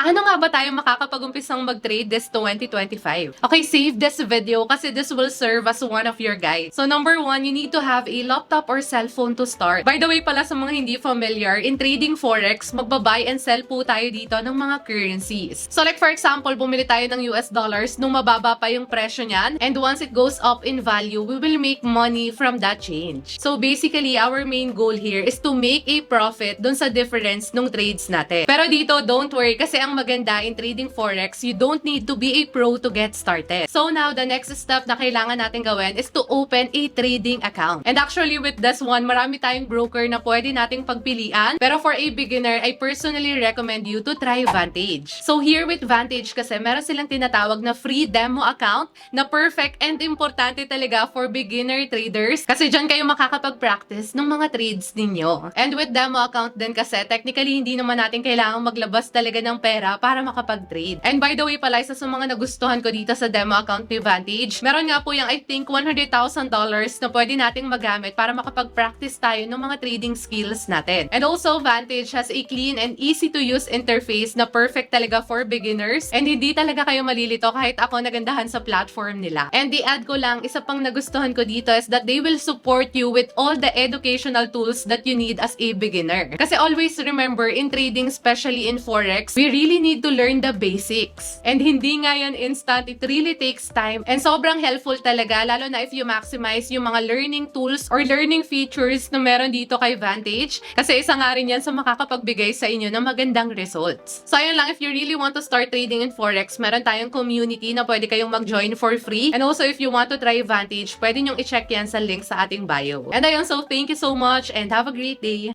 Paano nga ba tayo makakapag-umpisang mag-trade this 2025? Okay, save this video kasi this will serve as one of your guides. So number one, you need to have a laptop or cellphone to start. By the way pala, sa mga hindi familiar, in trading forex, magbabuy and sell po tayo dito ng mga currencies. So like for example, bumili tayo ng US dollars nung mababa pa yung presyo niyan, and once it goes up in value, we will make money from that change. So basically, our main goal here is to make a profit dun sa difference nung trades natin. Pero dito, don't worry, kasi ang maganda in trading forex, you don't need to be a pro to get started. So now, the next step na kailangan natin gawin is to open a trading account. And actually, with this one, marami tayong broker na pwede nating pagpilian. Pero for a beginner, I personally recommend you to try Vantage. So here with Vantage kasi, meron silang tinatawag na free demo account na perfect and importante talaga for beginner traders kasi dyan kayo makakapag-practice ng mga trades ninyo. And with demo account din kasi, technically, hindi naman natin kailangang maglabas talaga ng pera para makapag-trade. And by the way pala, isa sa mga nagustuhan ko dito sa demo account ni Vantage, meron nga po yung I think $100,000 na pwede nating magamit para makapag-practice tayo ng mga trading skills natin. And also, Vantage has a clean and easy to use interface na perfect talaga for beginners, and hindi talaga kayo malilito kahit ako nagandahan sa platform nila. And i-add ko lang, isa pang nagustuhan ko dito is that they will support you with all the educational tools that you need as a beginner. Kasi always remember, in trading, especially in forex, we really need to learn the basics. And hindi nga yan instant, it really takes time. And sobrang helpful talaga, lalo na if you maximize yung mga learning tools or learning features na meron dito kay Vantage. Kasi isa nga rin yan sa makakapagbigay sa inyo ng magandang results. So ayun lang, if you really want to start trading in forex, meron tayong community na pwede kayong mag-join for free. And also, if you want to try Vantage, pwede nyong i-check yan sa link sa ating bio. And ayun, so thank you so much and have a great day!